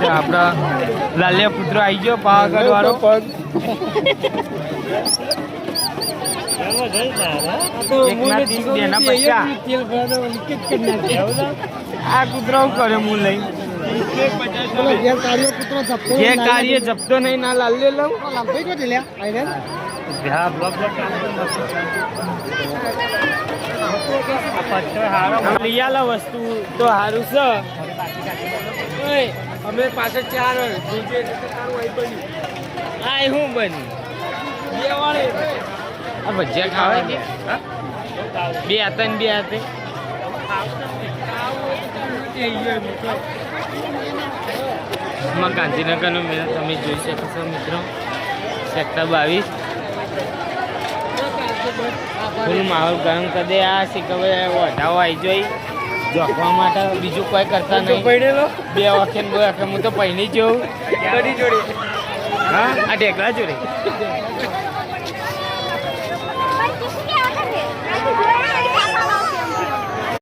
આપણા લાલિયા પુત્ર આવી ગયો પાવાગઢ વાળો પગ આ કૂતરો કરે હું લઈ જે કાર્ય જપતો નહીં ના લાલ્યો લઉં લિયાલા વસ્તુ તો સારું છે અમે પાછળ 4 આ શું બન્યું આ ભજીયા ખાવા કે 2 હતા ને 2 હતા ગાંધીનગરનો મેળો તમે જોઈ શકો છો મિત્રો સેક્ટર 22 ફૂલ માહોલ ગરમ કરી દે આ શીખવે વધાવો આવી જોઈ જોખવા માટે બીજું કોઈ કરતા નહીં 2 વખત 2 વખત હું તો પહેરી જઉં હા આ ઢેકડા જોડે